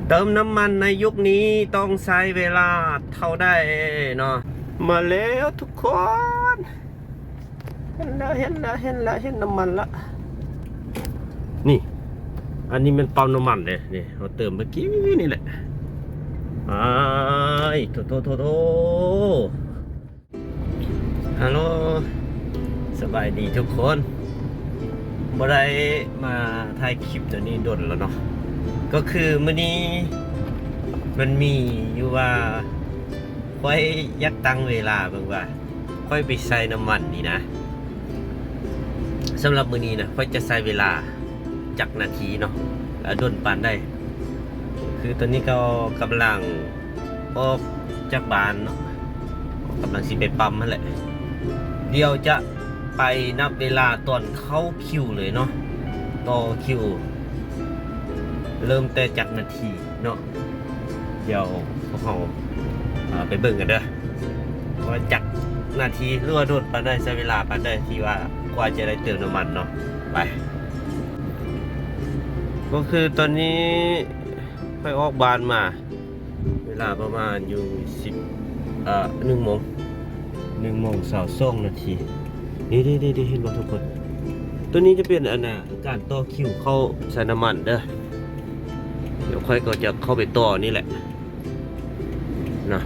เติมน้ำมันในยุคนี้ต้องใช้เวลาเท่าได้เนาะมาแล้วทุกคนเห็นน้ำมันละนี่อันนี้มันปั๊มน้ำมันเลยนี่เราเติมเมื่อกี้นี่แหละโทฮัลโหลสบายดีทุกคนบ่ได้มาถ่ายคลิปตัวนี้โดนแล้วเนาะก็คือมื้อนี้มันมีอยู่ว่าค่อยยักตั้งเวลาบางว่าค่อยไปใส่น้ำมันนี่นะสำหรับมื้อนี้นะค่อยจะใส่เวลาจักนาทีเนาะแล้วโดนปานได้คือตอนนี้ก็กำลังออกจากบ้านเนาะกำลังสิไปปั๊มนั่นแหละเดี๋ยวจะไปนับเวลาตอนเข้าคิวเลยเนาะต่อคิวเริ่มแต่จากนาทีเนาะเดี๋ยวพวกเราไปเบิ่งกันเด้อว่าจากนาทีหรือว่าโดนปานได้ใช้เวลาปานได้ที่ว่ากว่าจะได้เติมน้ำมันเนาะไปก็คือตอนนี้ไปออกบ้านมาเวลาประมาณอยู่1 โมง22 นาทีนี่เห็นบ่ทุกคนตัวนี้จะเป็นการต่อคิวเข้าใส่น้ำมันเด้อเดี๋ยวค่อยก็จะเข้าไปต่อนี่แหละนะ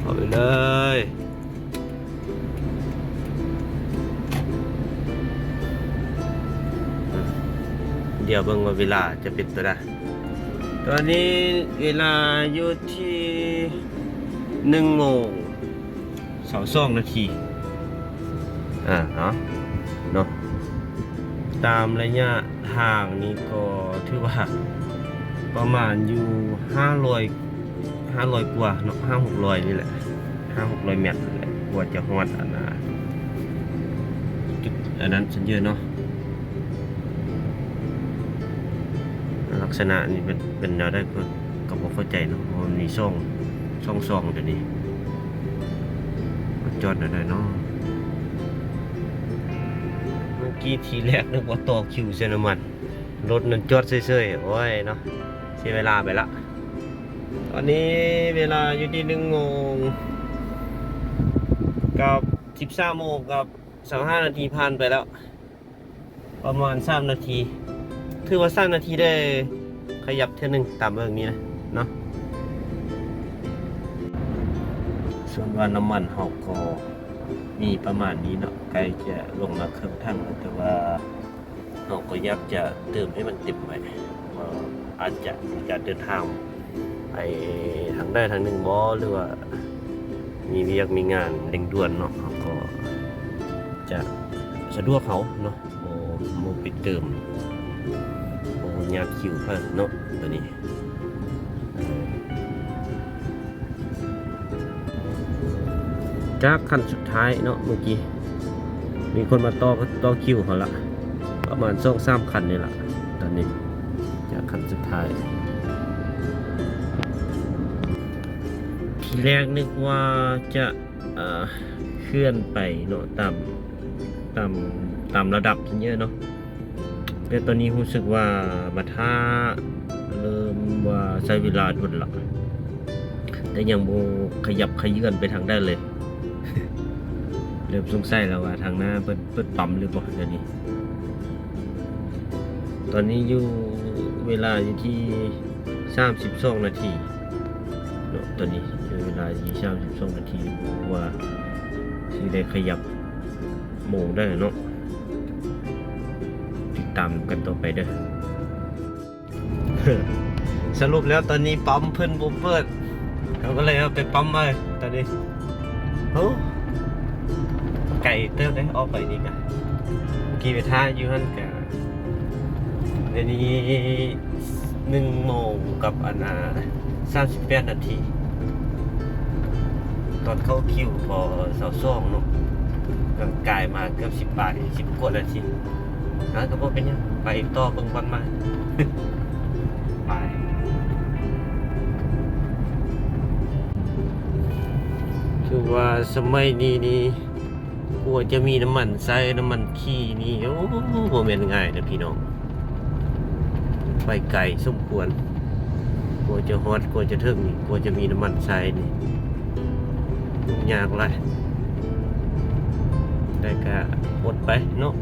เข้าไปเลยเดี๋ยวเบิ่งว่าเวลาจะเป็นตัวใดตอนนี้เวลาอยู่ที่1 โมง 22 นาทีเนาะตามระยะทางนี้ก็ถือว่าประมาณอยู่500กว่าเนาะ500-600นี่แหละ500-600 เมตรนี่แหละกว่าจะฮอดจุดอันนั้นฉันเยอะเนาะลักษณะนี้เป็นแนวได้ก็บ่เข้าใจเนาะมันมีช่องตัวนี้จอดได้เนาะเมื่อกี้ทีแรกนึกว่าต่อคิวเซนมันรถนั้นจอดเฉยๆโอ้ยเนาะเสียเวลาไปละตอนนี้เวลาอยู่ที่1 โมงกับ13 โมงกับ25 นาทีผ่านไปแล้วประมาณ3 นาทีถือว่า3 นาทีได้ขยับเท่านึงตามเรื่องนี้นะเนาะส่วนว่าน้ำมันเฮาก็มีประมาณนี้เนาะใกล้จะลงมาครึ่งถังแล้วแต่ว่าเราก็อยากจะเติมให้มันเต็มไว้อาจจะมีการเดินทางไปทางใดทางหนึ่งบ่หรือว่ามีเวียกมีงานเร่งด่วนเนาะเขาก็จะสะดวกเขาเนาะโมไปเติมโมยากคิวเพิ่นเนาะตัวนี้จากขั้นสุดท้ายเนาะเมื่อกี้มีคนมาต่อคิวเขาละประมาณ2-3 คันนี่แหละตอนนี้จากขั้นสุดท้ายทีแรกนึกว่าจะเคลื่อนไปเนาะตามระดับเยอะเนาะแต่ตอนนี้รู้สึกว่ามาท่าเริ่มว่าใช้เวลาดุนละแต่ยังโมขยับขยื่นไปทางได้เลยเริ่มสงสัยแล้วว่าทางหน้าเปิดปั๊มหรือเปล่าเดี๋ยวนี้ตอนนี้อยู่เวลาอยู่ที่32 นาทีเนาะตอนนี้อยู่เวลาที่32 นาทีว่าสิได้ขยับโมงได้เนาะติดตามกันต่อไปเด้อ สรุปแล้วตอนนี้ปั๊มเพิ่นบ่เปิดเขาก็เลยเอาไปปั๊มไว้ตอนนี้ไก่เติมได้ออกไปนี่กันกี่ไปท่าอยู่นั่นกันเดี๋ยวนี้1 โมงกับ38 นาทีตอนเข้าคิวพอ22เนาะก็กลายมาเกือบ10 บาท10 กว่านาทีนะก็บ่เป็นยังไปต่อเบิ่งบอลมา ไปคือว่าสมัยนี้นี่กลัวจะมีน้ำมันใส่น้ำมันขี้นี่โอ้โหแม่นง่ายนะพี่น้องไปไกลสมควร กลัวจะฮอตกลัวจะถึงนี่กลัวจะมีน้ำมันใช้นี่ยากไรแต่ก็อดไปเนาะ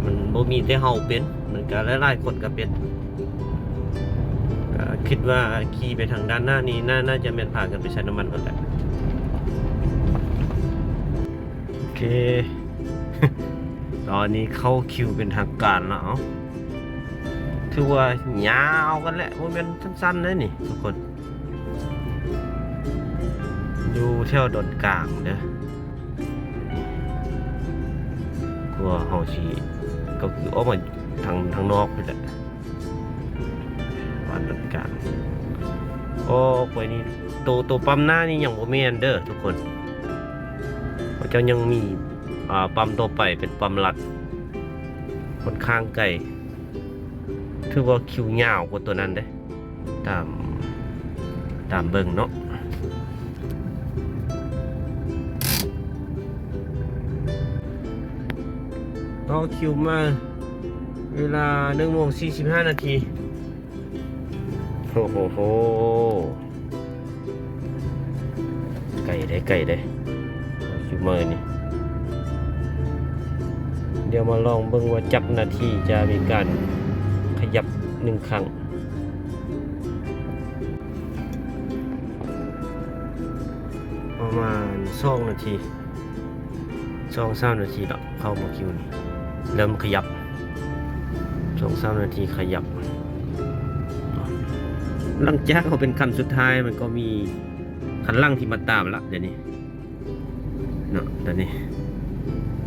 มันบ่มีแต่เฮาเป็นมันก็หลายๆคนก็เป็นก็คิดว่าขี่ไปทางด้านหน้านี้น่าจะแม่นพากันไปใช้น้ำมันกันแหละโอเค ตอนนี้เข้าคิวเป็นทางการแล้วถือว่ายาวกันแหละโมเมนต์สั้นๆเลยนี่ทุกคนอยู่แถวดอนกลางเด้อกลัวเฮาสิก็คือออกมาทางนอกนี่แหละวันดอนกลางโอ้ไปนี่ตัวปั๊มหน้านี่ยังบ่แม่นเด้อทุกคนเพราะเจ้ายังมีปั๊มต่อไปเป็นปั๊มหลักค่อนข้างไกลถือว่าคิวยาวกว่าตัวนั้นเด้ตามเบิ่งเนาะต่อคิวมาเวลา1:45 นาทีโอ้โหไกลได้คิวมานี่เดี๋ยวมาลองเบิ่งว่าจับนาทีจะมีการขยับ1 ครั้งประมาณ2 นาที2-3 นาทีแล้วเข้ามาคิวนี่เริ่มขยับ2-3 นาทีขยับหลังจากเขาเป็นคันสุดท้ายมันก็มีคันล่างที่มาตามละเดี๋ยวนี้เนาะเดี๋ยวนี้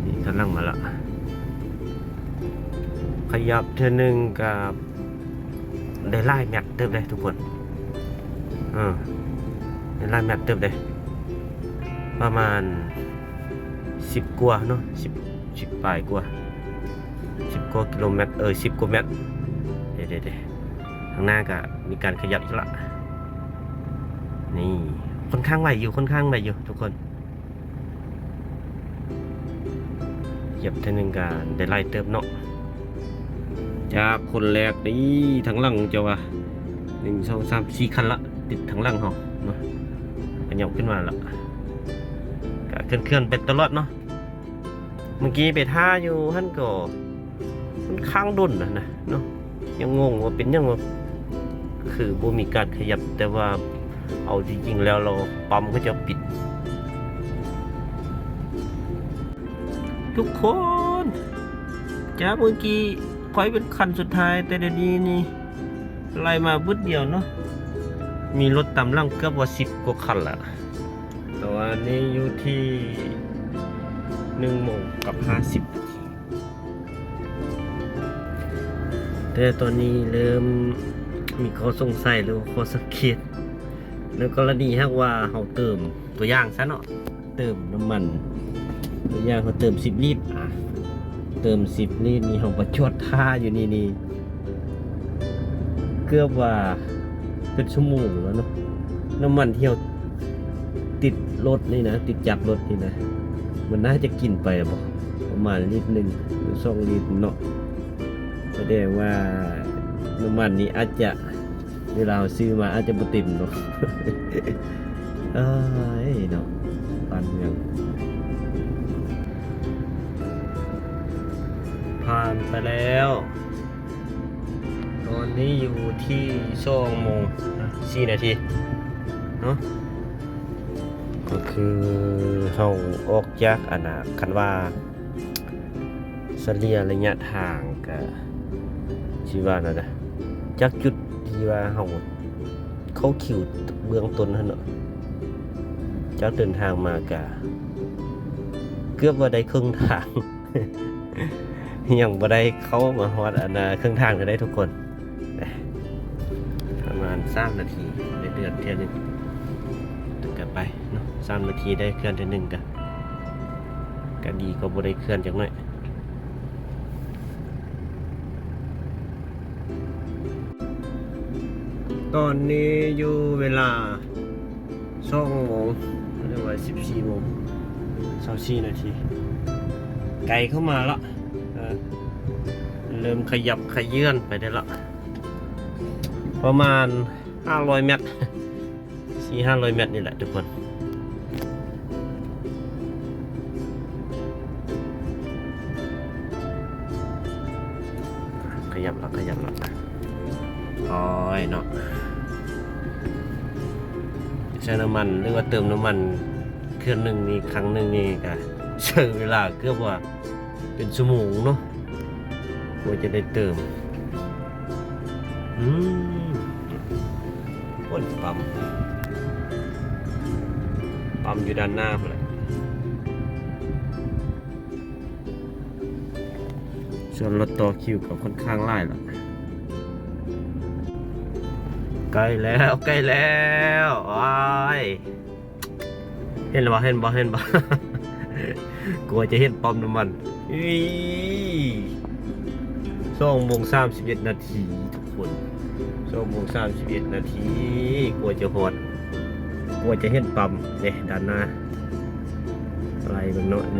นี่คันล่างมาละขยับเท่านึงกับได้ไล่แมตต์เติมเลยทุกคนได้ไล่แมตต์เติมเลยประมาณ10 กว่าเนาะ10 ปลายกว่า10 กว่ากิโลเมตร10 กว่าเมตรเดี๋ยวข้างหน้าก็มีการขยับอีกละนี่ค่อนข้างไหวอยู่ทุกคนขยับเท่านึงกันได้ไล่เติมเนาะจากคนแรกนี่ทางหลังจะว่า1 2 3 4 คันละติดทางหลังเขาเนาะขยับขึ้นมาละก็เคลื่อนไปตลอดเนาะเมื่อกี้ไปท่าอยู่ท่านก็มันข้างดุนนะเนาะยังงงว่าเป็นยังไงคือบ่มีการขยับแต่ว่าเอาจริงๆแล้วเราปั๊มก็จะปิดทุกคนจากเมื่อกี้คอยเป็นคันสุดท้ายแต่เดี๋ยวนี้นี่ไล่มาบึดเดียวเนาะมีรถตามหลังเกือบว่า10 กว่าคันละแต่ว่านี่อยู่ที่1:50 นาทีแต่ตอนนี้เริ่มมีข้อสงสัยหรือข้อสังเกตในกรณีหากว่าเขาเติมตัวอย่างซะเนาะเติมน้ำมันตัวอย่างเขาเติม10 ลิตรเติม10 ลิตรนี่เขาประชดท่าอยู่นี่เกือบว่าเป็นชั่วโมงแล้วเนาะน้ำมันที่เราติดรถนี่นะติดจับรถนี่นะมันน่าจะกินไปบ่ประมาณ1 ลิตรหรือ2 ลิตรเนาะแสดงว่าน้ำมันนี้อาจจะเวลาซื้อมาอาจจะบ่เต็มเนาะเนาะปันยังผ่านไปแล้วตอนนี้อยู่ที่2:04 นาทีเนาะก็คือเราออกจากคันว่าเฉลี่ยระยะทางก็ชีว่านะจากจุดที่ว่าเขาคิวเบื้องต้นเนาะจากเดินทางมาก็เกือบว่าได้ครึ่งทาง ยังบ่ได้เข้ามาฮอดครึ่งทางก็ได้ทุกคนประมาณ3 นาทีได้เดือนเท่านึงก็ไปเนาะ3 นาทีได้เคลื่อนเท่านึงก็ดีก็บ่ได้เคลื่อนจักหน่อยตอนนี้อยู่เวลา2 โมงเรียกว่า14:24 นาทีไกลเข้ามาละเริ่มขยับขยื่นไปได้ละประมาณ 500 เมตร400-500 เมตรนี่แหละทุกคนขยับแล้วโอ้ยเนาะใช้น้ำมันหรือว่าเติมน้ำมันเครื่องหนึ่งนี่ครั้งหนึ่งนี่ก็ใช้เวลาเกือบว่าเป็นชั่วโมงเนาะกว่าจะได้เติมพ่นปั๊มอยู่ด้านหน้าเลยส่วนรถต่อคิวกับค่อนข้างไล่ละใกล้แล้วว้ายเห็นบ่ กลัวจะเห็นปั๊มน้ำมัน2:31 นาทีทุกคน2:31 นาทีกลัวจะหดกลัวจะเห็นปั๊มเนี่ยด้านหน้าอะไรบ้างเนาะ1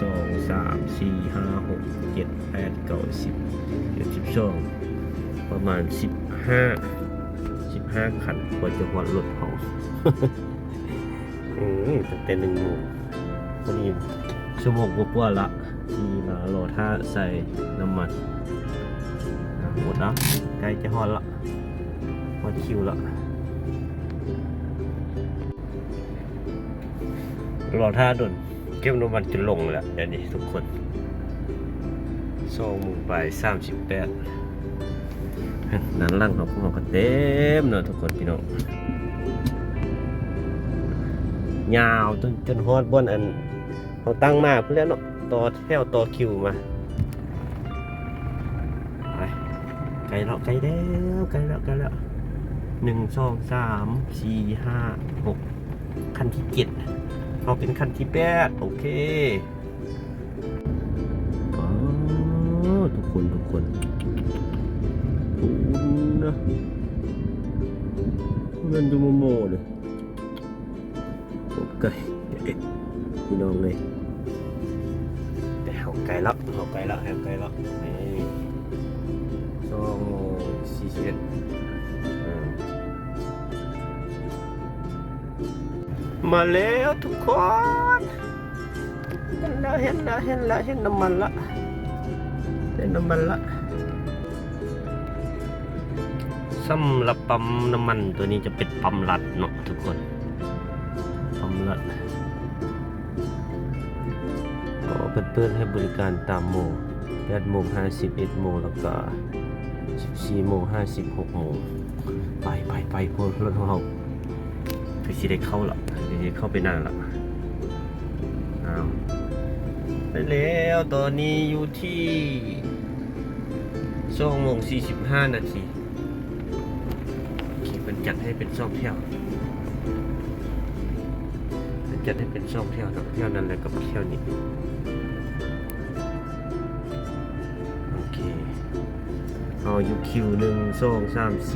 2 3 4 5 6 7 8 9 10 12ประมาณ15คันกว่าจะหดรถเขา ตั้งแต่1 โมงวันนี้ชั่วโมงกว่าละที่มารอท่าใส่น้ำมันหมดแล้วใกล้จะฮอดละฮอดคิวละรอท่าด่วนเก็บน้ำมันจะลงแล้วเดี๋ยวนี้ทุกคน2:38นั้นล่างของพวกเราก็เต็มเนาะทุกคนพี่น้องยาวจนฮอดบนอันเขาตั้งมาเพื่อนเนาะต่อแถวต่อคิวมาไปไกลแล้ว1 2 3 4 5 6คันที่7เราเป็นคันที่8โอเคทุกคนนะเงินดูโมเลยโอเคพี่น้องเลยแต่เขาไกลแล้วนี่2:41มาแล้วทุกคนเห็นน้ำมันละสำหรับปั๊มน้ำมันตัวนี้จะเป็นปั๊มลัดเนาะทุกคนปั๊มลัดเปิดให้บริการตามโมง8:50 11:00แล้วก็14:50 16:00ไปพวกรถของเราคือสิได้เข้าละเข้าไปนานละไปแล้วตอนนี้อยู่ที่2:45 นาทีมันจัดให้เป็น2 เที่ยวเที่ยวนั้นแล้วก็เที่ยวนี้โอเคเอาอยู่คิว1 2 3 4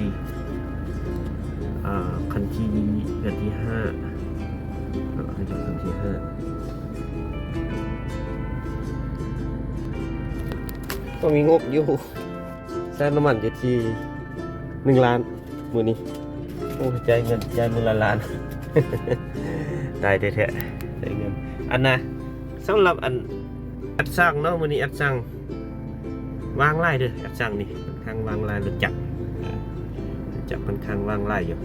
คันที่5ให้ดูคันที่5ก็มีงบอยู่แซงน้ำมันอยู่ที่1 ล้านมือนี้โอ้ใจเงินมือละล้าน ตายแท้ๆใจเงินอันน่ะสำหรับอัดสร้างเนาะมือนี้อัดสร้างวางไล่เด้ออัดสร้างนี่ค่อนข้างวางไล่รถจักรค่อนข้างวางไล่อยู่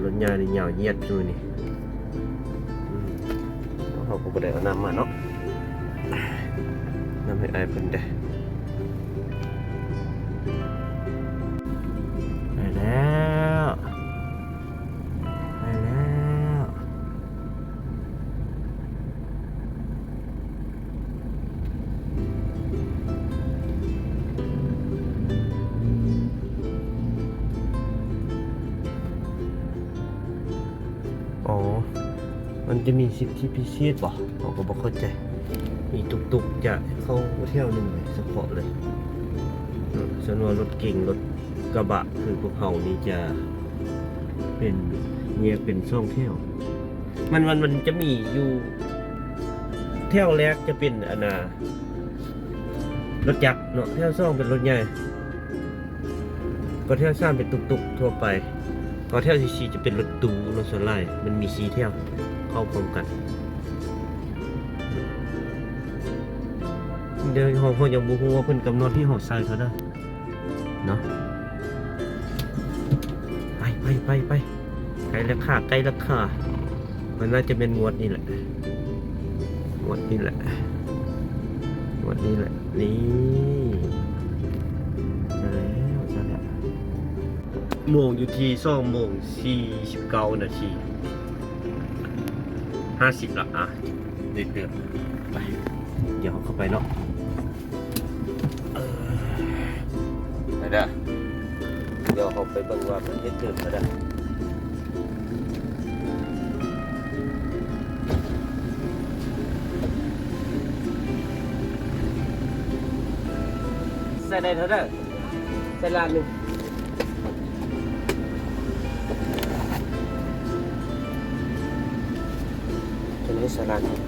รถยาวนี่ยาวเหยียดอยู่นี่เขาก็บ่ได้เอาน้ำมาเนาะน้ำให้อายเพิ่นได้ไปแล้วอ๋อมันจะมีสิทธิพิเศษป่ะผมก็บอกเข้าใจมีตุกๆจะเข้าเที่ยวหนึ่งเลยเฉพาะเลยส่วนว่ารถเก่งรถกระบะคือพวกเขานี่จะเป็นเนี่ยเป็นช่องเที่ยวมันจะมีอยู่เที่ยวแรกจะเป็นรถจักรเนาะเที่ยวซ่องเป็นรถใหญ่ กอเที่ยว3เป็นตุกๆทั่วไปกอเที่ยวที่4จะเป็นรถตู้รถสไลด์มันมี4เที่ยวเข้าพร้อมกันเดี๋ยวเฮายังบ่ฮู้ว่าเพิ่นกำหนดที่เฮาใส่เท่าใดเนาะไปไกลราคามันน่าจะเป็นงวดนี้แหละนี่จะแล้วโมงอยู่ที่2:49 นาที50ละอ่ะเดือดไปเดี๋ยวเข้าไปเนาะไปเด้อเดี๋ยวเขาไปเบิ่งว่ามันเฮ็ดเกิดมาได้ใส่ได้เท่าไหร่ใส่ล้านหนึ่งจะได้ใส่ล้านหนึ่ง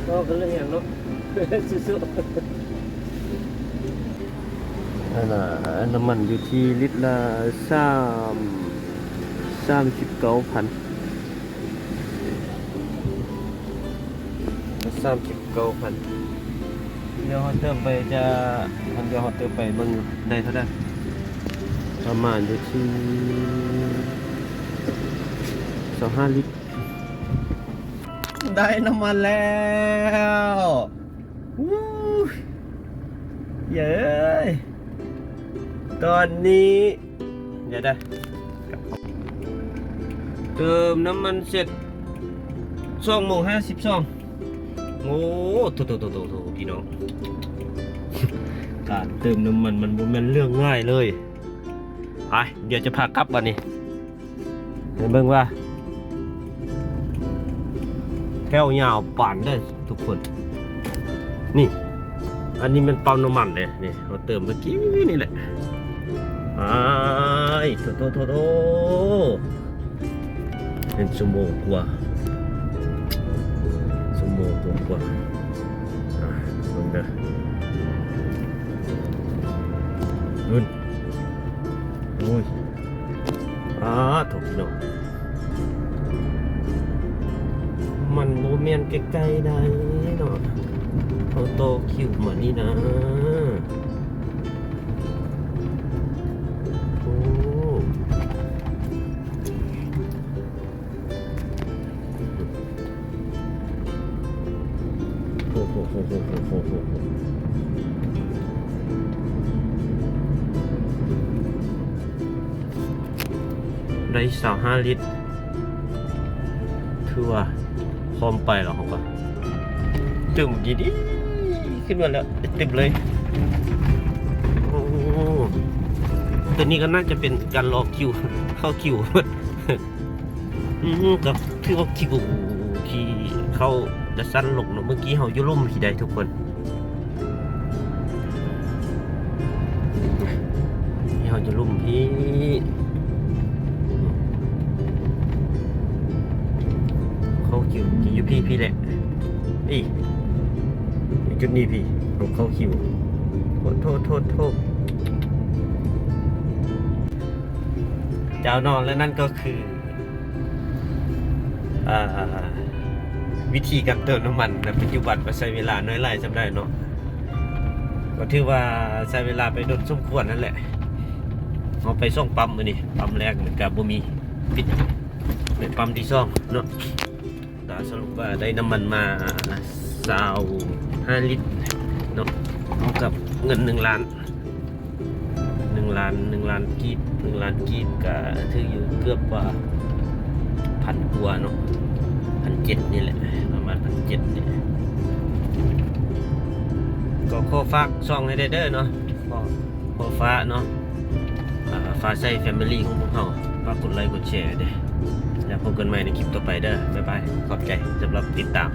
ก็เป็นเรื่องอย่างเนาะสู้ๆน้ำมันอยู่ที่ลิตรละ39,000 เดี๋ยวเขาเติมไปเบิ่งได้เท่าไหร่ประมาณอยู่ที่25 ลิตรได้น้ำมันแล้วเย้ยตอนนี้เดี๋ยวได้เติมน้ำมันเสร็จ2:52โอ้โถพี่น้องการเติมน้ำมันมันบ่แม่นเรื่องง่ายเลยไปเดี๋ยวจะพากลับวันนี้เห็นเบิ่งว่าแถวยาวป่านได้ทุกคนนี่อันนี้มันปั๊มน้ำมันเลยนี่เราเติมเมื่อกี้นี่แหละโถเป็นชั่วโมงกว่าเบิ่งเด้อนู่นโอ้ยโถพี่น้องมันโมเมนต์ใกล้ๆได้เนาะเขาโตคิวเหมือนนี่นะโได้25 ลิตรคือว่าพร้อมไปหรอเขาก็ตึมกี่ดิขึ้นมาแล้วเต็มเลยโอ้ตัวนี้ก็น่าจะเป็นการรอคิวเข้าคิวก็ถือว่าคิวที่เข้าจะสั้นลงเนาะเมื่อกี้เขาอยู่ร่มที่ใดทุกคนนี่เขาจะร่มที่เข้าคิวกี่อยู่พี่แหละจุดนี้พี่ของเข้าคิวโทษเจ้านอนและนั่นก็คือวิธีการเติมน้ำมันในปัจจุบันก็ใช้เวลาน้อยหลายจำได้เนาะก็ถือว่าใช้เวลาไปโดนสมควรนั่นแหละเอาไปส่งปั๊มมื้อนี้ปั๊มแรกเหมือนกับบ่มีปิดไปปั๊มที่2เนาะสรุปว่าได้น้ำมันมา25 ลิตรเนาะเอากับเงิน1 ล้านกีบก็ถืออยู่เกือบว่า1,000 กว่าเนาะ1,700นี่แหละประมาณ1,700นี่ก็ขอฝากช่องให้ได้เด้อเนาะขอฟ้าเนาะฟ้าใส่แฟมิลี่ของพวกเราฝากกดไลค์กดแชร์เด้อแล้วพบกันใหม่ในคลิปต่อไปเด้อบ๊ายบายขอบใจสำหรับติดตาม